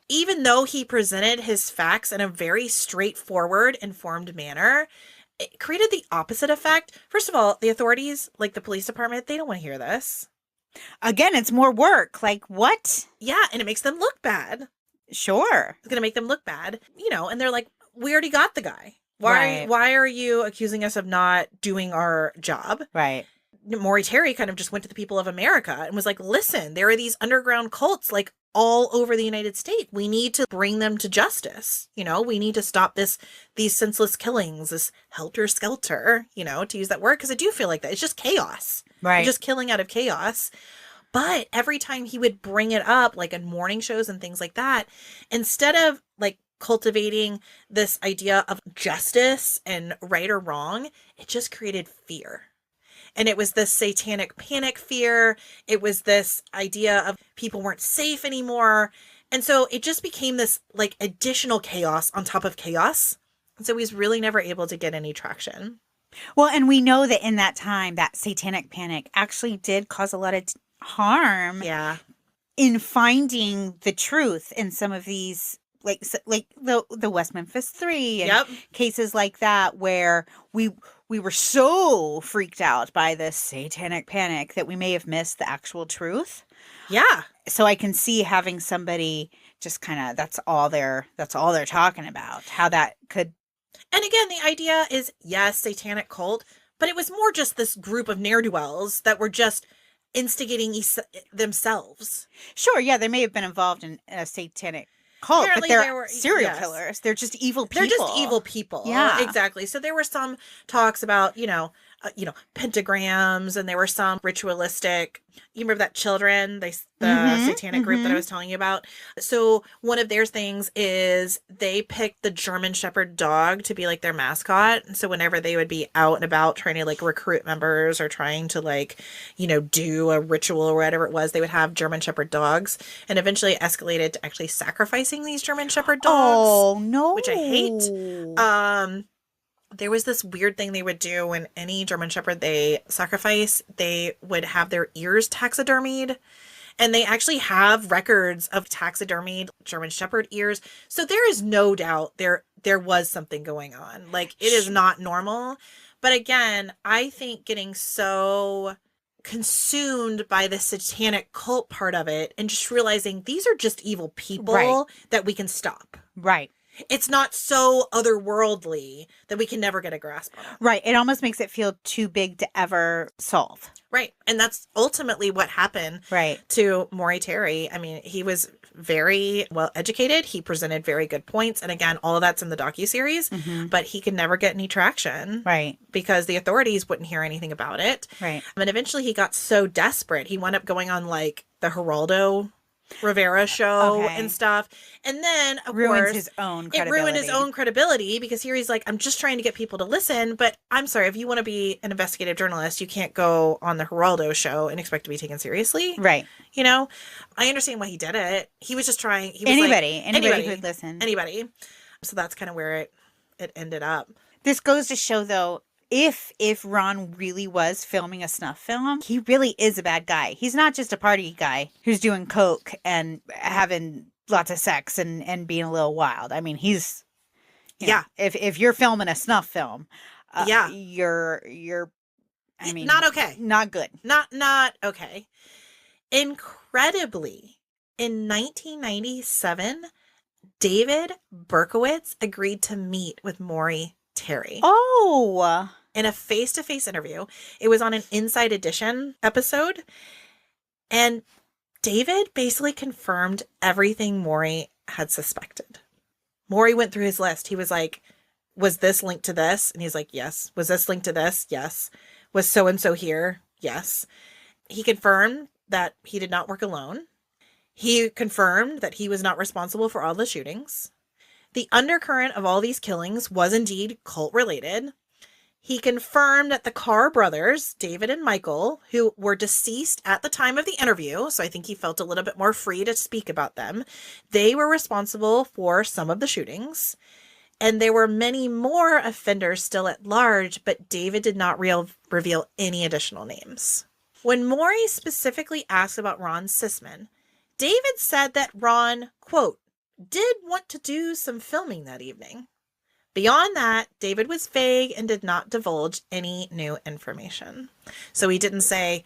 Even though he presented his facts in a very straightforward, informed manner, it created the opposite effect. First of all, the authorities, like the police department, they don't want to hear this. Again, it's more work. Like, what? Yeah, and it makes them look bad. Sure. It's going to make them look bad, and they're like, we already got the guy. Why are you accusing us of not doing our job? Right. Maury Terry kind of just went to the people of America and was like, listen, there are these underground cults like all over the United States. We need to bring them to justice. We need to stop these senseless killings, this helter-skelter, to use that word, because I do feel like that. It's just chaos. Right. You're just killing out of chaos. But every time he would bring it up, like in morning shows and things like that, instead of like cultivating this idea of justice and right or wrong, it just created fear. And it was this satanic panic fear. It was this idea of people weren't safe anymore. And so it just became this like additional chaos on top of chaos. And so he's really never able to get any traction. Well, and we know that in that time, that satanic panic actually did cause a lot of harm in finding the truth in some of these, like the West Memphis 3 and cases like that, where we were so freaked out by this satanic panic that we may have missed the actual truth. Yeah. So I can see having somebody just kind of, that's all they're talking about, how that could. And again, the idea is, yes, satanic cult, but it was more just this group of ne'er-do-wells that were just instigating themselves. Sure, yeah, they may have been involved in a satanic cult, Apparently but they're serial killers. They're just evil people. They're just evil people. Yeah, exactly. So there were some talks about, pentagrams, and there were some ritualistic. You remember that children, the satanic group that I was telling you about? So one of their things is they picked the German Shepherd dog to be like their mascot. And so whenever they would be out and about trying to like recruit members or trying to like, do a ritual or whatever it was, they would have German Shepherd dogs, and eventually it escalated to actually sacrificing these German Shepherd dogs. Oh, no. Which I hate. There was this weird thing they would do when any German Shepherd they sacrifice, they would have their ears taxidermied. And they actually have records of taxidermied German Shepherd ears. So there is no doubt there was something going on. Like, it is not normal. But again, I think getting so consumed by the satanic cult part of it and just realizing these are just evil people that we can stop. Right. It's not so otherworldly that we can never get a grasp on it. Right. It almost makes it feel too big to ever solve. Right. And that's ultimately what happened to Maury Terry. I mean, he was very well educated. He presented very good points. And again, all of that's in the docuseries, but he could never get any traction. Right. Because the authorities wouldn't hear anything about it. Right. And eventually he got so desperate, he wound up going on like the Geraldo Rivera show and stuff, and then of course his own it ruined his own credibility, because here he's like, I'm just trying to get people to listen, but I'm sorry, if you want to be an investigative journalist, you can't go on the Geraldo show and expect to be taken seriously. Right. I understand why he did it. He was just trying. He was anybody who'd listen. Anybody. So that's kind of where it ended up. This goes to show, though, if Ron really was filming a snuff film, he really is a bad guy. He's not just a party guy who's doing coke and having lots of sex and being a little wild. I mean, he's if you're filming a snuff film, you're I mean, not okay. Not good. Not okay. Incredibly, in 1997, David Berkowitz agreed to meet with Maury Terry. Oh. In a face-to-face interview. It was on an Inside Edition episode. And David basically confirmed everything Maury had suspected. Maury went through his list. He was like, was this linked to this? And he's like, yes. Was this linked to this? Yes. Was so-and-so here? Yes. He confirmed that he did not work alone. He confirmed that he was not responsible for all the shootings. The undercurrent of all these killings was indeed cult-related. He confirmed that the Carr brothers, David and Michael, who were deceased at the time of the interview, so I think he felt a little bit more free to speak about them, they were responsible for some of the shootings. And there were many more offenders still at large, but David did not reveal any additional names. When Maury specifically asked about Ron Sisman, David said that Ron, quote, did want to do some filming that evening. Beyond that, David was vague and did not divulge any new information. So he didn't say,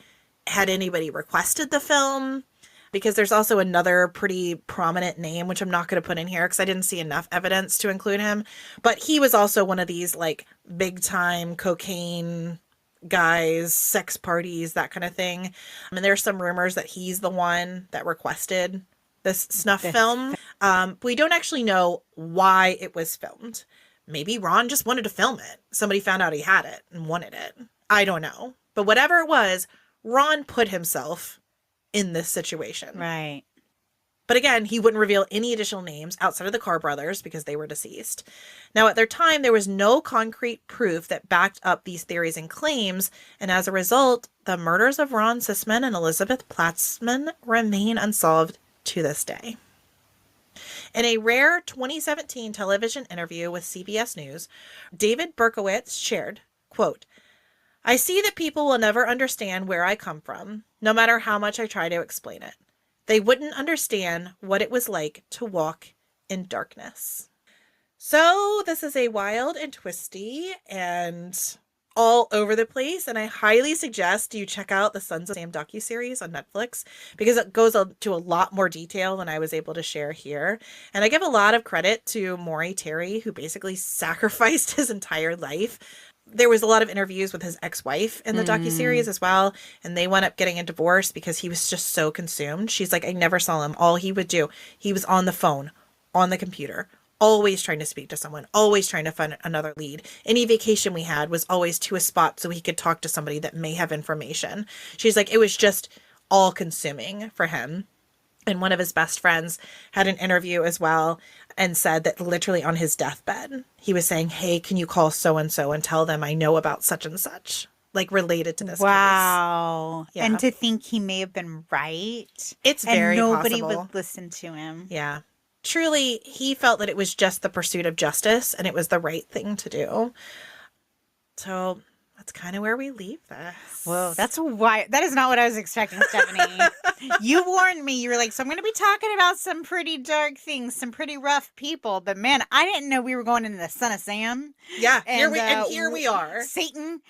had anybody requested the film? Because there's also another pretty prominent name, which I'm not going to put in here because I didn't see enough evidence to include him. But he was also one of these like big time cocaine guys, sex parties, that kind of thing. I mean, there's some rumors that he's the one that requested this snuff film. We don't actually know why it was filmed. Maybe Ron just wanted to film it. Somebody found out he had it and wanted it. I don't know. But whatever it was, Ron put himself in this situation. Right. But again, he wouldn't reveal any additional names outside of the Carr brothers because they were deceased. Now, at their time, there was no concrete proof that backed up these theories and claims, and as a result, the murders of Ron Sisman and Elizabeth Platzman remain unsolved to this day. In a rare 2017 television interview with CBS News, David Berkowitz shared, quote, "I see that people will never understand where I come from, no matter how much I try to explain it. They wouldn't understand what it was like to walk in darkness." So this is a wild and twisty and all over the place, and I highly suggest you check out the Sons of Sam docuseries on Netflix because it goes into a lot more detail than I was able to share here. And I give a lot of credit to Maury Terry, who basically sacrificed his entire life. There was a lot of interviews with his ex-wife in the docuseries as well, and they wound up getting a divorce because he was just so consumed. She's like, I never saw him. All he would do, he was on the phone, on the computer, always trying to speak to someone, always trying to find another lead. Any vacation we had was always to a spot so he could talk to somebody that may have information. She's like, it was just all consuming for him. And one of his best friends had an interview as well and said that literally on his deathbed, he was saying, hey, can you call so-and-so and tell them I know about such and such, like related to this case. Wow. Yeah. And to think he may have been right. It's very and nobody possible. would listen to him. Yeah. Truly, he felt that it was just the pursuit of justice and it was the right thing to do. So that's kind of where we leave this. Whoa, that's why. That is not what I was expecting, Stephanie. You warned me. You were like, so I'm going to be talking about some pretty dark things, some pretty rough people. But man, I didn't know we were going into the Son of Sam. Yeah, And, here we are. Satan.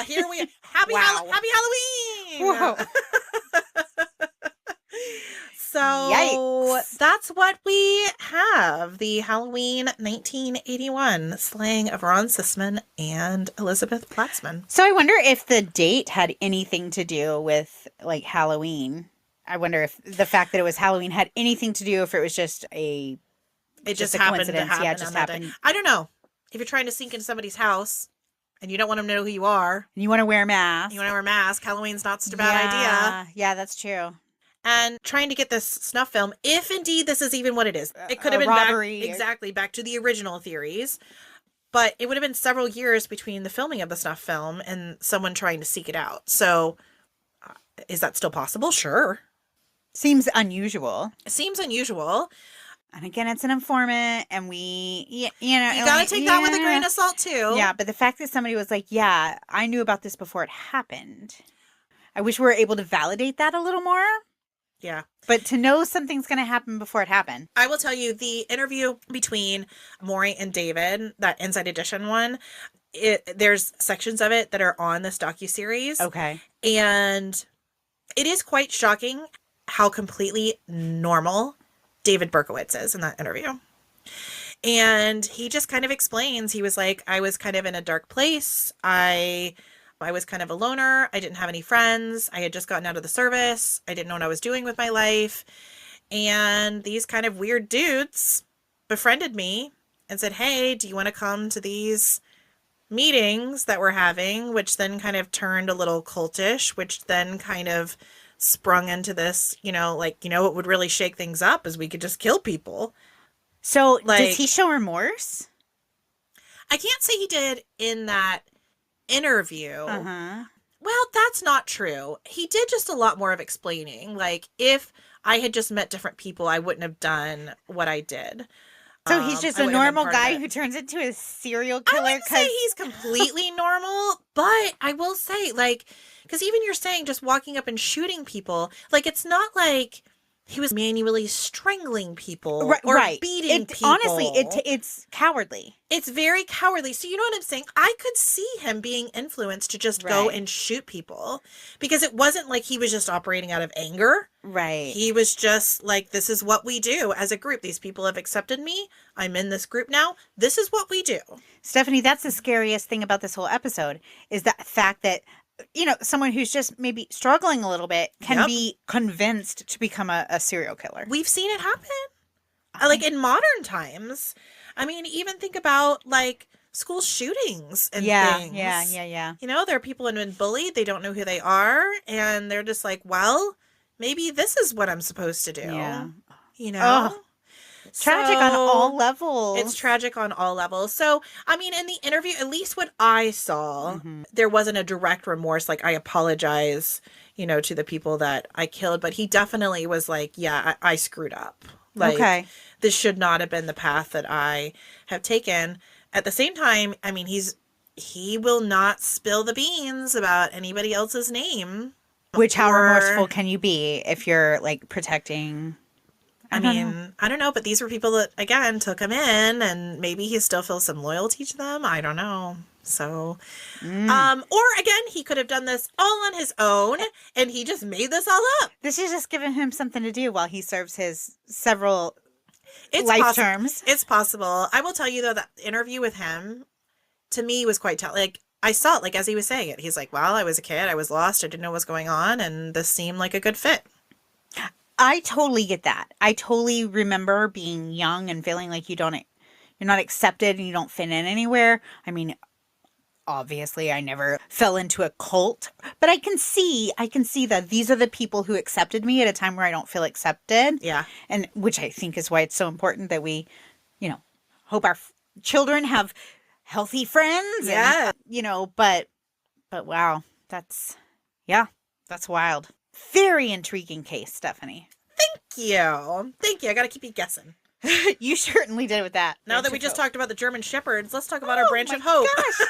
Here we are. Happy Halloween! Whoa. So Yikes. that's what we have. The Halloween 1981 slaying of Ron Sisman and Elizabeth Platzman. So I wonder if the date had anything to do with like Halloween. I wonder if the fact that it was Halloween had anything to do if it was just a It just a happened to coincidence. happen. Yeah, it just on that happened. day. I don't know. If you're trying to sneak into somebody's house and you don't want them to know who you are, And you want to wear a mask. you want to wear a mask, Halloween's not such a bad idea. Yeah, that's true. And trying to get this snuff film, if indeed this is even what it is. It could have been robbery. back to the original theories. But it would have been several years between the filming of the snuff film and someone trying to seek it out. So is that still possible? Sure. Seems unusual. It seems unusual. And again, it's an informant, and you know. You got to take that with a grain of salt, too. Yeah, but the fact that somebody was like, yeah, I knew about this before it happened. I wish we were able to validate that a little more. Yeah. But to know something's going to happen before it happened. I will tell you, the interview between Maury and David, that Inside Edition one, there's sections of it that are on this docuseries. Okay. And it is quite shocking how completely normal David Berkowitz is in that interview. And he just kind of explains, he was like, I was kind of in a dark place. I was kind of a loner. I didn't have any friends. I had just gotten out of the service. I didn't know what I was doing with my life. And these kind of weird dudes befriended me and said, hey, do you want to come to these meetings that we're having? Which then kind of turned a little cultish, which then kind of sprung into this, what would really shake things up is we could just kill people. So does he show remorse? I can't say he did in that interview. Uh-huh. Well, that's not true. He did just a lot more of explaining. Like, if I had just met different people, I wouldn't have done what I did. So he's just a normal guy who turns into a serial killer? I wouldn't say he's completely normal, but I will say, because even you're saying just walking up and shooting people, it's not like he was manually strangling people or beating people. Honestly, it's cowardly. It's very cowardly. So you know what I'm saying? I could see him being influenced to just go and shoot people because it wasn't like he was just operating out of anger. Right. He was just like, this is what we do as a group. These people have accepted me. I'm in this group now. This is what we do. Stephanie, that's the scariest thing about this whole episode is that fact that someone who's just maybe struggling a little bit can be convinced to become a serial killer. We've seen it happen. In modern times. I mean, even think about school shootings and things. Yeah. There are people who have been bullied. They don't know who they are. And they're just like, well, maybe this is what I'm supposed to do. Yeah. You know? Oh, tragic on So, all levels. It's tragic on all levels. So, I mean, in the interview, at least what I saw, Mhm. there wasn't a direct remorse. Like, I apologize, to the people that I killed. But he definitely was like, yeah, I screwed up. Like, Okay. this should not have been the path that I have taken. At the same time, I mean, he will not spill the beans about anybody else's name. Which, how Or- remorseful can you be if you're like protecting? I mean, I don't know, but these were people that, again, took him in, and maybe he still feels some loyalty to them. I don't know. So, or again, he could have done this all on his own, and he just made this all up. This is just giving him something to do while he serves his several It's life terms. It's possible. I will tell you, though, that interview with him, to me, was quite telling. Like, I saw it, like, as he was saying it. He's like, well, I was a kid. I was lost. I didn't know what was going on, and this seemed like a good fit. I totally get that. I totally remember being young and feeling like you're not accepted and you don't fit in anywhere. I mean, obviously I never fell into a cult, but I can see that these are the people who accepted me at a time where I don't feel accepted. Yeah. And which I think is why it's so important that we, hope our children have healthy friends. Yeah. And, but wow, that's wild. Very intriguing case, Stephanie. Thank you. I got to keep you guessing. You certainly did with that. Now that we just talked about the German Shepherds, let's talk about our branch of hope. Gosh.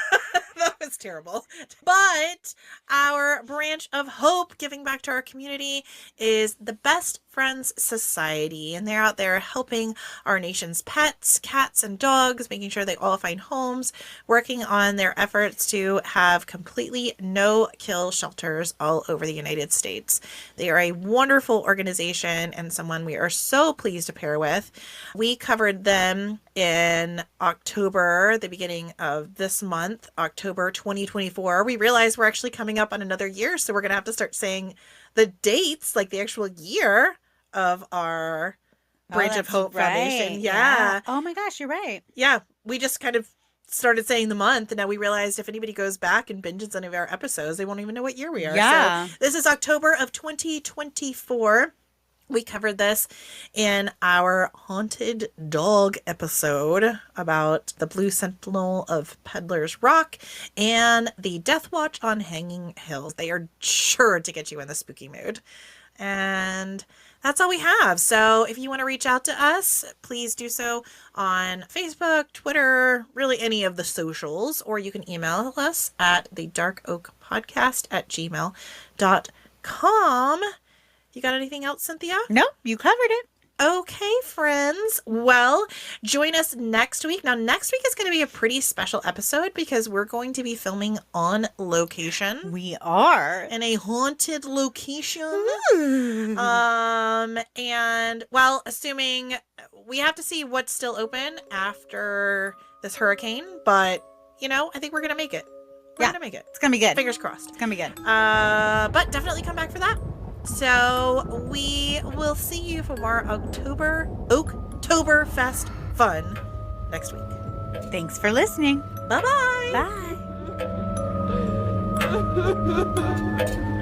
That was terrible. But our branch of hope, giving back to our community, is the Best Friends Society. And they're out there helping our nation's pets, cats, and dogs, making sure they all find homes, working on their efforts to have completely no-kill shelters all over the United States. They are a wonderful organization and someone we are so pleased to pair with. We covered them in October, the beginning of this month, October 2024. We realized we're actually coming up on another year, so we're going to have to start saying the dates, like the actual year of our Branch of Hope Foundation. Yeah. Oh my gosh, you're right. Yeah. We just kind of started saying the month, and now we realized if anybody goes back and binges any of our episodes, they won't even know what year we are. Yeah. So this is October of 2024. We covered this in our Haunted Dog episode about the Blue Sentinel of Peddler's Rock and the Death Watch on Hanging Hills. They are sure to get you in the spooky mood. And that's all we have. So if you want to reach out to us, please do so on Facebook, Twitter, really any of the socials, or you can email us at thedarkoakpodcast@gmail.com. You got anything else, Cynthia? No, you covered it. Okay, friends. Well, join us next week. Now, next week is going to be a pretty special episode because we're going to be filming on location. We are. In a haunted location. Ooh. And, well, assuming we have to see what's still open after this hurricane, but, I think we're going to make it. We're going to make it. It's going to be good. Fingers crossed. It's going to be good. But definitely come back for that. So we will see you for more Oaktober Fest fun next week. Thanks for listening. Bye-bye. Bye.